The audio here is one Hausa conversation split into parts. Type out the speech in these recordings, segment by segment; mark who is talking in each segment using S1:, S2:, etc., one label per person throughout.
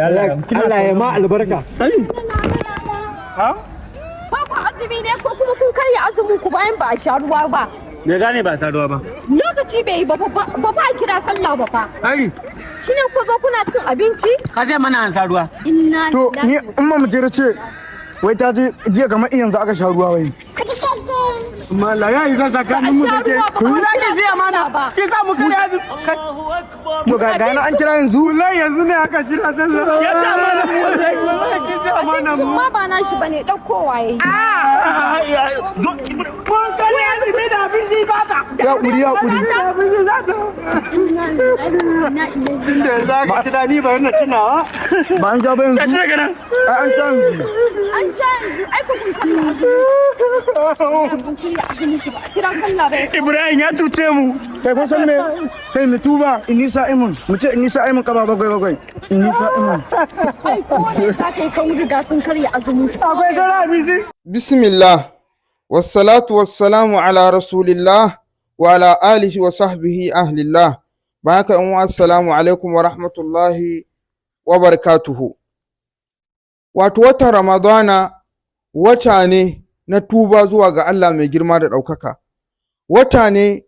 S1: Allah ya ma albarka.
S2: Ha?
S3: Ba ku azumi ne ko kuma kun karya azumin ku bayan ba a sha ruwa ba?
S2: Me gane ba sa ruwa ba?
S3: Lokaci bai yi ba ba kira sallah ba fa.
S2: Ai,
S3: Shi ne ku zo kuna cin abinci?
S2: ka ce mana an sa ruwa.
S3: Inna
S1: To ni
S3: lillahi.
S1: in ma mu jira ce wai ta je jiya kamar yanzu aka sha ruwa wai.
S2: Mala ya isa tsakanin mu da ke. Ku za ki siya mana. Ki sa mu kare azu.
S1: To ga na an kira yanzu.
S2: Wallahi yanzu ne aka kira sallah. Ya ce amana mu wallahi ki sa amana
S3: Abincin
S2: mu.
S3: ma ba na shi bane ɗaukowa yayi.
S2: Zo mun kare azu ne da abinci za ta.
S1: Ya kuri ya kuri.
S2: Abinci za ta.
S3: Inna lillahi wa inna ilaihi.
S2: Da za ka kira ni ba yana tunawa.
S1: Ba an sha ba
S2: Ka
S1: yanzu.
S2: ce ganan.
S1: Ai an sha yanzu.
S3: An sha yanzu ai ku kun karya azumi. Kun karya azumin ku ba a kira sallah ba.
S2: Ibrahim ya cuce mu.
S1: Kai kun san me? Kai mu tuba inni sa'imun. Mu ce inni sa'imun kaba bakwai. Inni sa'imun.
S3: Ai ko ne za ka yi kan riga kun karya azumin ku.
S2: Akwai sauran abinci.
S4: Bismillah, wassalatu wassalamu ala rasulillah wa ala alihi wa sahbihi ahlillah. Bayan haka in assalamu alaikum wa rahmatullahi wa barakatuhu. Wato watan Ramadana wata ne na tuba zuwa ga Allah mai girma da ɗaukaka. Wata ne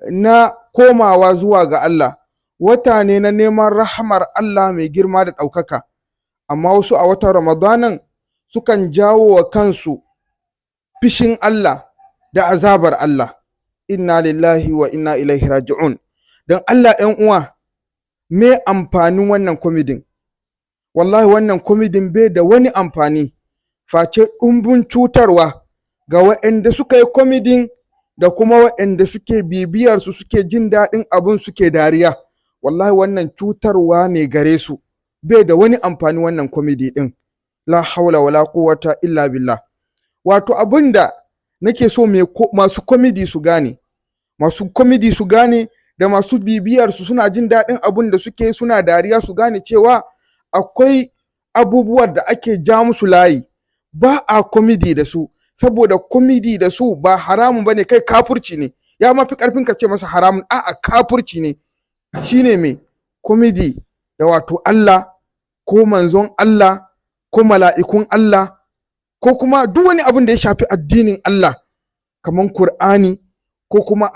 S4: na komawa zuwa ga Allah. Wata ne na neman rahamar Allah mai girma da ɗaukaka. Amma wasu a watan Ramadanan sukan jawo wa kansu fishin Allah da azabar Allah. Inna lillahi wa inna ilaihi raji'un. Don Allah ‘yan uwa, me amfanin wannan komidin? Wallahi wannan komidin bai da wani amfani, face ɗumbin cutarwa ga waɗanda suka yi komidin da kuma waɗanda suke bibiyarsu suke jin daɗin abin suke dariya. Wallahi wannan cutarwa ne gare su, bai da wani amfani wannan komidi ɗin. La haula wala quwwata illa billah. Wato abinda nake so masu komedi su gane, da masu bibiyar su suna jin daɗin abin da suke suna dariya su gane cewa akwai abubuwan da ake ja musu layi, ba a komedi da su, saboda komedi da su ba haramun bane, kai kafurci ne, ya mafi karfin ka ce masa haramun, a'a kafurci ne. Shine me komedi da wato Allah ko manzon Allah ko mala'ikun Allah ko kuma duk wani abin da ya shafi addinin Allah kamar Kur'ani ko kuma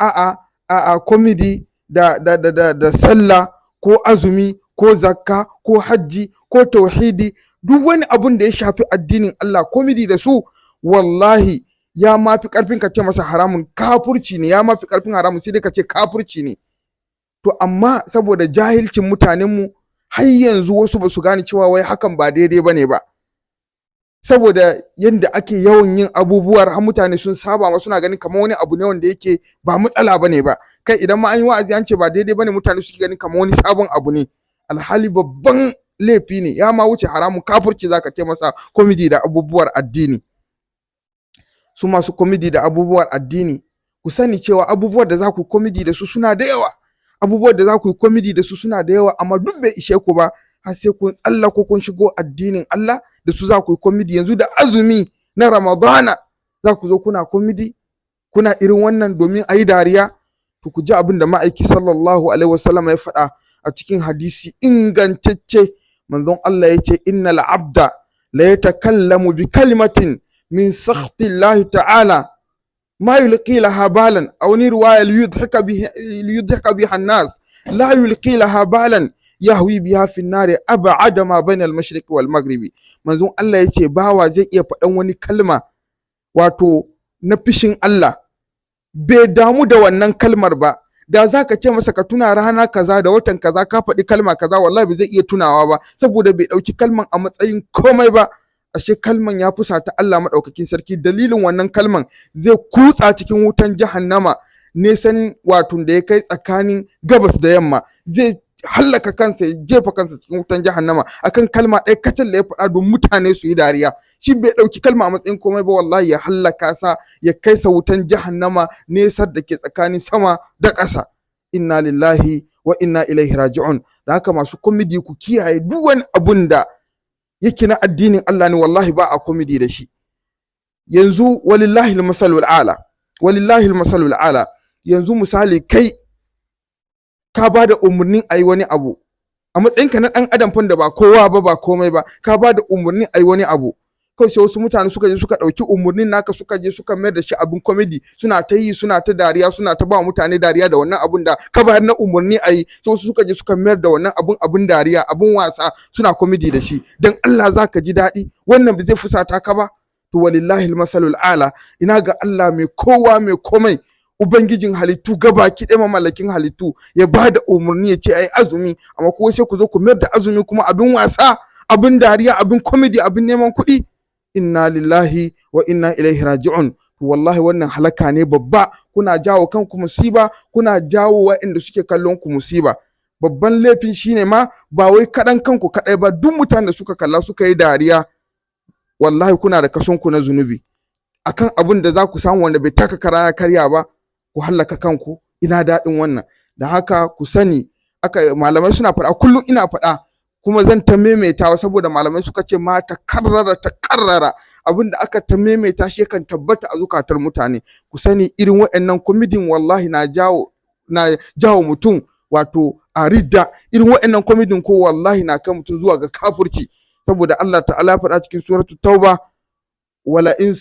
S4: komedi da sallah ko azumi ko zakka ko hajji ko tauhidi, duk wani abin da ya shafi addinin Allah komedi da su wallahi ya mafi karfin ka ce masa haramun, kafurci ne, ya mafi karfin haramun sai dai ka ce kafurci ne. To amma saboda jahilcin mutanenmu har yanzu wasu ba su gane cewa wai hakan ba daidai ba ne ba, saboda yadda ake yawan yin abubuwar har mutane sun saba ma suna ganin kamar wani abu ne wanda yake ba matsala ba ne ba. Kai idan ma an yi wa'azi an ce ba daidai ba ne, mutane suke ganin kamar wani sabon abu ne, alhali babban laifi ne, ya ma wuce haramun, kafurci zaka ce masa komedi da abubuwar addini. Su masu komedi da abubuwar addini ku sani cewa abubuwan da za ku komedi da su suna da yawa, amma duk bai ishe ku ba har sai kun tsallako kun shigo addinin Allah da su za ku yi komedi. Yanzu da azumi na Ramadana za ku zo kuna komedi, kuna irin wannan domin a yi dariya. To ku ji abin da ma'aiki sallallahu alaihi wasallam ya faɗa a cikin hadisi ingantacce. Manzon Allah ya ce innal abda la yatakallamu bi kalimatin min sakhti Allah ta'ala ما يلقي لها بالا أو رواية ليضحك بها الناس لا يلقي لها بالا يهوي بها في النار أبعد ما بين المشرق والمغرب. manzon Allah ya ce bawa zai iya faɗan wani kalma wato na fishin Allah, bai damu da wannan kalmar ba. Da za ka ce masa ka tuna rana kaza da watan kaza ka faɗi kalma kaza, wallahi bai zai iya tunawa ba, saboda bai ɗauki kalman a matsayin komai ba. Ashe kalman ya fusata Allah maɗaukakin sarki, dalilin wannan kalman zai kutsa cikin wutan jahannama nesan wato da ya kai tsakanin gabas da yamma, zai hallaka kansa, ya jefa kansa cikin wutan jahannama akan kalma ɗaya kacal da ya faɗa don mutane su yi dariya. Shi bai ɗauki kalma a matsayin komai ba, wallahi ya hallaka sa, ya kai sa wutan jahannama nesar da ke tsakanin sama da ƙasa. Inna lillahi wa inna ilaihi raji'un. Da haka masu komedi ku kiyaye duk wani abun da yake na addinin Allah ne, wallahi ba a komedi da shi. Yanzu walillahi al-masalul ala, yanzu misali kai ka ba da umarnin a yi wani abu, a matsayinka na ɗan adam fan da ba kowa ba komai ba, ka ba da umarni a yi wani abu, kawai sai wasu mutane suka je suka ɗauki umarnin naka suka je suka mayar da shi abin komedi, suna ta yi suna ta dariya suna ta ba mutane dariya da wannan abun da ka bayar na umarni a yi, sai wasu suka je suka mayar da wannan abun dariya abun wasa suna komedi da shi. Dan Allah za ka ji daɗi? Wannan ba zai fusata ka ba? To walillahi almasalul ala, ina ga Allah mai kowa mai komai, ubangijin halittu gabaki ɗaya mamallakin halittu, ya ba da umarni ya ce ai azumi, amma ko sai ku zo ku mayar da azumi kuma abin wasa, abin dariya, abin komedi, abin neman kuɗi. Inna lillahi wa inna ilaihi raji'un. To wallahi wannan halaka ne babba, kuna jawo kanku musiba, kuna jawo waɗanda suke kallon ku musiba. Babban laifin shine ma ba wai kaɗan kanku kaɗai ba, duk mutanen da suka kalla suka yi dariya, wallahi kuna da kasonku na zunubi akan abin da za ku samu wanda bai taka kara ya karya ba, ku hallaka kanku. Ina daɗin wannan. Da haka ku sani, malamai suna faɗa, kullum ina faɗa kuma zan ta maimaitawa, saboda malamai suka ce ma ta karrara abin da aka ta maimaita shi yakan tabbata a zukatar mutane. Ku sani irin waɗannan komedin wallahi na jawo mutum wato a ridda. Irin waɗannan komedin ko wallahi na kai mutum zuwa ga kafirci, saboda Allah ta'ala faɗa cikin suratul tauba, wala in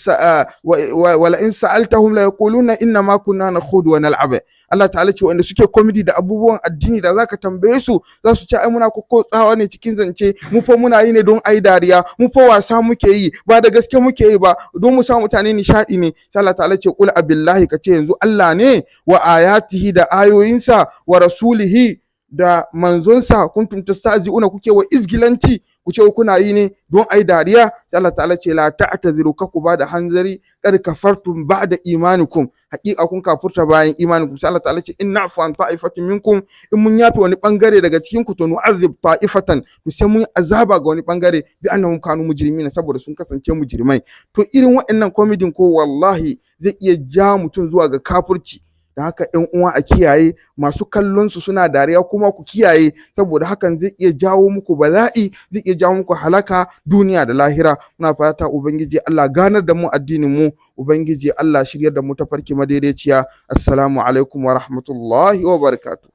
S4: sa'altahum la yaquluna inna ma kunna nakhudu wa nal'ab. Allah ta'ala ce wanda suke komedi da abubuwan addini da zaka tambaye su, za su ce ai muna tsawa ne cikin zance, mu fa muna yi ne don ai dariya, mu fa wasa muke yi, ba da gaske muke yi ba, don mu sa mutane nishadi ne. Sai Allah ta'ala ce qul abillahi, kace yanzu Allah ne wa ayatihi da ayoyinsa wa rasulihi da manzonsa kuntum tastahzi'una kuke wa izgilanci, ku ce kuna yi ne don ai dariya. Sai Allah ta'ala ce la ta'tadiru, ka ku ba da hanzari, kad kafartum ba'da imanikum, haqiqa kun kafurta bayan imanikum. Sai Allah ta'ala ce in na'fu an ta'ifatin minkum, in mun yafi wani bangare daga cikin ku to nu'azzib ta'ifatan, to sai mun azaba ga wani bangare bi annahum kanu mujrimina, saboda sun kasance mujrimai. To irin waɗannan komedin ko wallahi zai iya ja mutum zuwa ga kafurci. Da haka ƴan uwa a kiyaye, masu kallon su suna dariya kuma ku kiyaye, saboda hakan zai iya jawo muku bala'i, zai iya jawo muku halaka duniya da lahira. Muna fata ubangiji Allah ganar da mu addinin mu, ubangiji Allah shiryar da mu tafarki madaidaiciya. Assalamu alaikum wa rahmatullahi wa barakatuh.